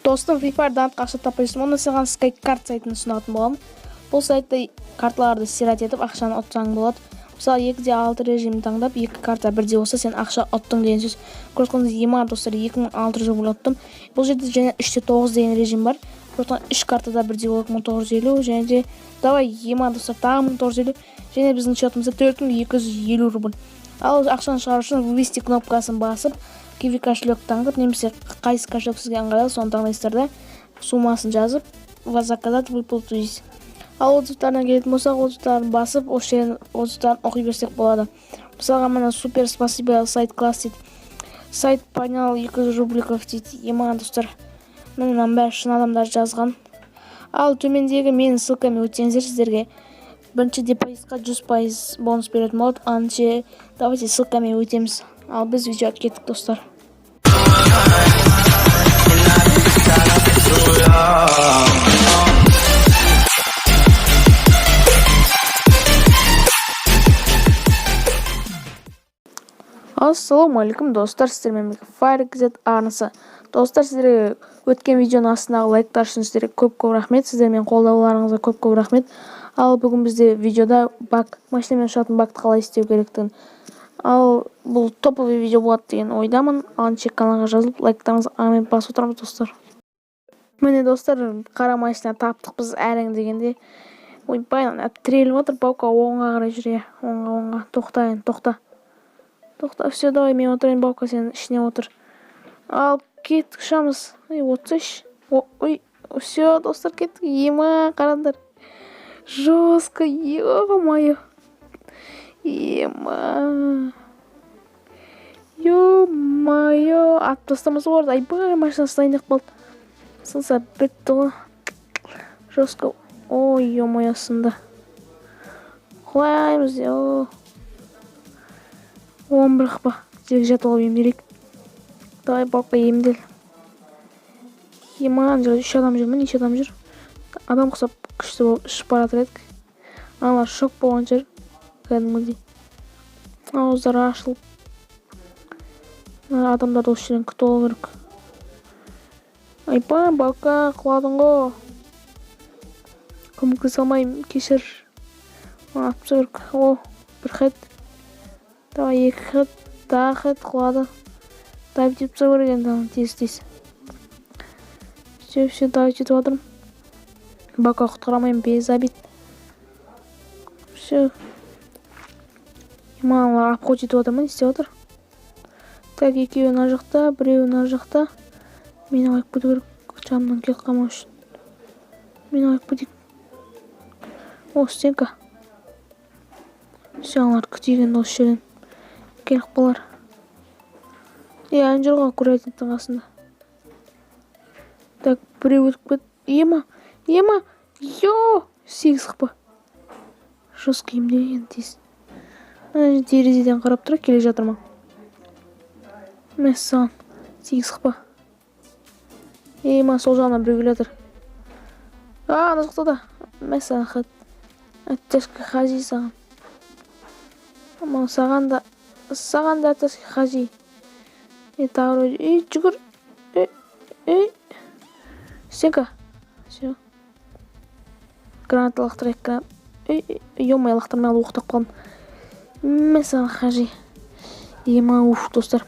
Достым, Free Fire'дан ақша таппайсың, онда саған Sky карт сайтын ұсынатын боламын. Бұл сайтта карталарды стирать етіп, ақшаны ұтсаң болады. Мысалы, 2-6 режимін таңдап, 2 карта бірде болса, сен ақша ұттың деген сөз. Көрсетіңіз, ема достар, 2600 рубль ұттым. Бұл жерде және 3-9 деген режим бар. Көрсетіңіз, 3 картада бірде 1950, және де давай ема достар, тағы 1950, және біздің счетымызда 4250 рубль. Ал ақшаны шығару үшін вывести кнопкасын басып, Kiwi кошелек таңдап, немесе қайсы кошелек сізге ыңғайлы, соны таңдайсыздар да, суммасын жазып, заказать выплатить. Ал отзывтарына келетін болсақ, отзывтарын басып, осы отзывтарын оқи берсек болады. Мысалға, мына супер спасибо сайт класс дейді. Сайт понял 200 рубликов дейді. Ема достар, мынаның бәрі шын адамдар жазған. Ал төмендегі менің ссылкамен өтсеңіздер, сіздерге бірінші депозитқа 100% бонус беретін болады. Анше давайте ссылкамен өтеміз. Ал біз видеоға кеттік достар. Ассалаумалейкум достар, сіздермен FireXZ арнасы. Достар, сіздерге өткен видеоның астындағы лайктар үшін сіздерге көп-көп рахмет. Сіздермен қолдауларыңызға көп-көп рахмет. Ал бүгін бізде видеода машинамен ұшатын бакты қалай істеу керектігін. Ал бұл топовый видео болады деген ойдамын. Алынчек каналға жазылып, лайктарыңызды аңмен басып отырамыз достар. Міне достар, қара машина таптық біз әрің дегенде. Ойбай, тіреліп отыр, баука оңға қарай жүре. Оңға. Тоқта. Все, давай, мен отырайын, баука, сен ішіне отыр. Ал кеттік, ұшамыз. Отсайш. Ой, все, достар, кеттік. Ема, қарандар. Жестко, ё-моё. Ё-моё, атып тастамасы бар. Айбай, машинасы дайындап қалды. Сынса бітті ғой. Жестко. Ой, ё-моё, сынды. Құлаймыз, ё. 11 қыпа. Жерге жатып алып емделейік. Давай, баука, емдел. Еман, 3 адам жүр ме? Неше адам жүр? Адам құсап күшті болып ішіп баратыр едік. Аналар шок болған жер. Кәдімгідей. Ауыздары ашылып. Адамдарды осы жерден күтіп алу керек. Айпан, баука, құладың ғой. Көмектесе алмаймын, кешір. Атып керек. О, бір хет. Давай, 2 хет. Тағы хет құлады. Давай жетіп керек енді, тез. Все, давай жетіп отырмын. Баука құтқарамайым, без обид. Все. Мамалар апқот жетіп отырмын, істеп отыр. Так, екеуі мына жақта, біреуі мына жақта. Мені алып кету керек, жанымнан кетіп қалмау үшін. Мені алып кетейік. О, стенка. Все, аналар күтейік осы жерден. Келіп қалар. Ән жүрға курятниктің қасында. Так, біреу өтіп кет. Ема. Йо, 8 қыпа. Жестко емделген тез. Терезеден қарап тұра, келе жатыр ма? Мәссаған, 8 қыпа. Ема, сол жағынан біреу келе жатыр. Ана жақта да. Мәссаған хат. Әттәшкі хажи саған. Ама саған да әттәшкі хажи. Тағыр өй, жүгір. Стенка. Все. Граната лақтырайық, гранат. Ё-май, лақтырмай алып оқтап қалдым. Мәссаған хажи. Ема, достар.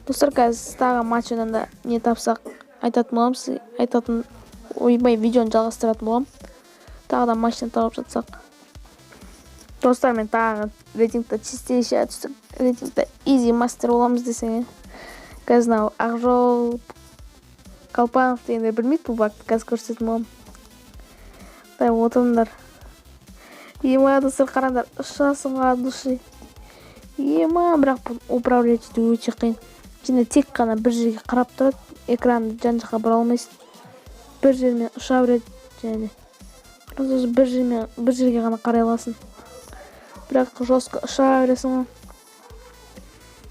Достар, қазір тағы матч ойнанда не тапсақ айтатын болам, сіз айтатын ойбай видеоны жалғастыратын болам. Тағы да матчтан тауып жатсақ. Достар, мен тағы рейтингті чистейше түстік. Рейтингті easy мастер боламыз десең. Қазір Ақжол Қалпанов дегенде білмейді бұл бакты, қазір көрсететін болам. Дай отырыңдар. Ема, достар, қараңдар, ұшасың ға души. Ема, бірақ бұл управлять өте қиын. Және тек қана бір жерге қарап тұрады, экранды жан жаққа бұра алмайсың. Бір жермен ұша береді, және бір жерге ғана қарай аласың. Бірақ жостко ұша бересің.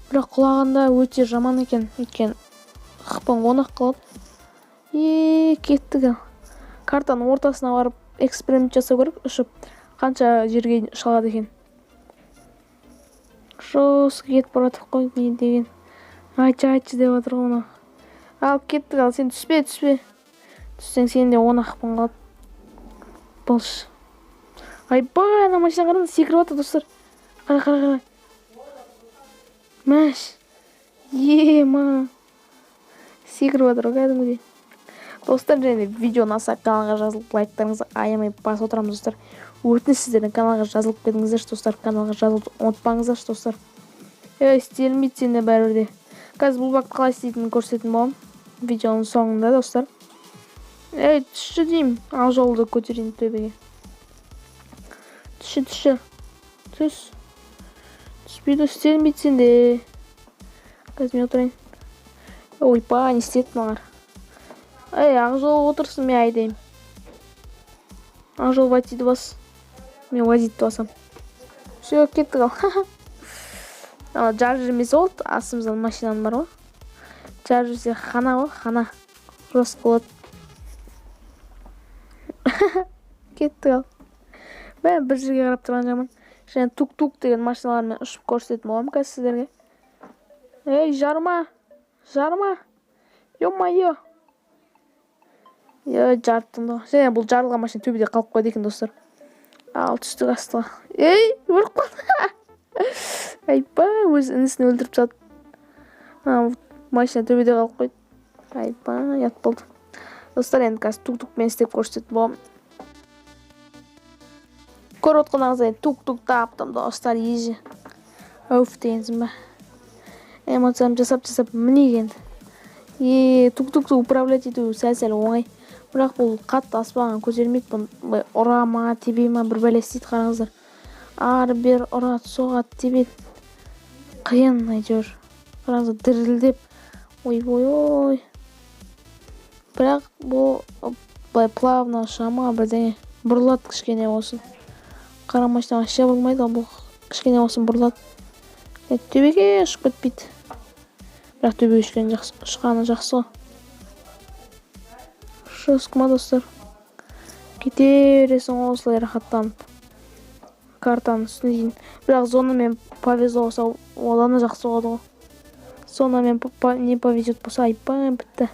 Бірақ құлағанда өте жаман екен, қыпың қонақ қалады. Кеттік. Картаның ортасына барып эксперимент жасау керек, ұшып қанша жерге ұшалады екен. Жостко кетіп баратып қой мен деген. Айтшы деп отыр оны. Алып кеттік, ал сен түспе. Түссең сен де 10 ақпын қалады. Болш. Айбай, ана машина қараңыз, секіріп жатыр достар. Қара. Мәш. Ема. Секіріп жатыр кәдімгідей. Достар, және видео ұнаса каналға жазылып, лайктарыңызды аямай басып отырамыз достар. Өтініш сіздердің каналға жазылып кетіңіздерші достар. Каналға жазылуды ұмытпаңыздаршы достар. Істелмейді сенде бәрібірде. Қазір бұл бақты қалай істейтінін көрсететін боламын видеоның соңында достар. Түсші деймін. Ақ жолды көтерейін төбеге. Түсші. Түспейді, істелмейді сенде. Қазір мен отырайын. Ойпа, не істеді мағар. Ақ жол отырсын, мен айдайым. Ақ жол водиді бас. Мен водиді басам. Все, кеттік ал. Жаржыр емес олды, астымыздан машинаның бар ғой. Жаржырсе қана ғой, қана. Рост болады. Кеттік ал. Бәрі бір жерге қарап тұрған жаман. Және тук-тук деген машиналармен ұшып көрсететін боламын қазір сіздерге. Жарма. Ё-майо. Жарттым да. Және бұл жарылған машина төбеде қалып қойды екен достар. Ал түстік астыға. Өліп қалды. Айпа, өз інісін өлдіріп сады. Машина төбеде қалып қойды. Айпа, ят болды. Достар, енді қазір тук-тукпен істеп көрсететін боламын. Көріп отқаныңыздай тук-тук таптым достар, ежі. Өф дегенсің ба. Эмоциям жасап мінеген. Тук-тукты управлять ету сәл-сәл оңай. Бірақ бұл қатты аспаған көтермейді. Бұл ұрама, тебейма, бір бәле істейді қараңыздар. Ары бер ұрат, соғат, тебет. Қиын әйтеуір. Қараңыздар дірілдеп. Ой. Бірақ бұл былай плавно шама бірдеңе бұрылады кішкене болсын. Қара машинаға ше бұрылмайды, бұл кішкене болсын бұрылады. Төбеге ұшып кетпейді. Бірақ төбеге ұшқаны жақсы ғой. Шосқыма достар. Кетересің осылай рахаттанып. Картаның үстіне дейін. Бірақ зонамен повезло болса, одан да жақсы болады ғой. Зонамен не повезет болса, айпай бітті.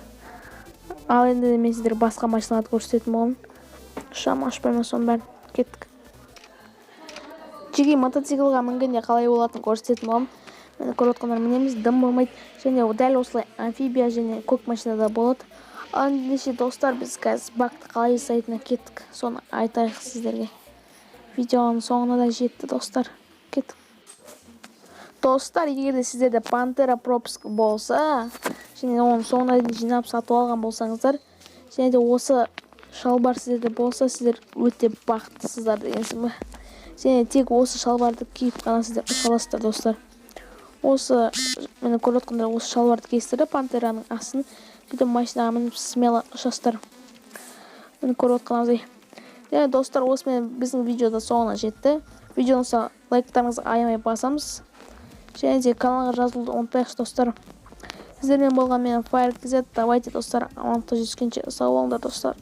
Ал енді мен сіздер басқа машиналарды көрсететін боламын. Шам ашпайма соның бәрін. Кеттік. Жеге мотоциклға мінгенде қалай болатынын көрсететін боламын. Мені көріп отқандар мінеміз, дым болмайды. Және дәл осылай амфибия және көк машинада болады. Ал ендеше достар, біз қазір бақты қалай жасайтынына кеттік. Соны айтайық сіздерге. Видеоның соңына да жетті достар. Кеттік. Достар, егерде сіздерде Pantera пропуск болса, және оның соңына дейін жинап сатып алған болсаңыздар, және де осы шалбар сіздерде болса, сіздер өте бақыттысыздар дегенсің бе. Және тек осы шалбарды киіп қана сіздер ұша аласыздар достар. Осы мені көріп отқандар осы шалбарды кестіріп, Пантераның астын сөйтіп машинаға мініп смело ұшасыздар. Мені көріп отқаныңыздай. Және достар, осымен біздің видеода соңына жетті. Видеоны лайктарыңызды аямай басамыз. Және де каналға жазылуды ұмытпайықшы достар. Сіздермен болған мен FireKZ. Давайте достар, амандықта жүзгенше сау болыңдар достар.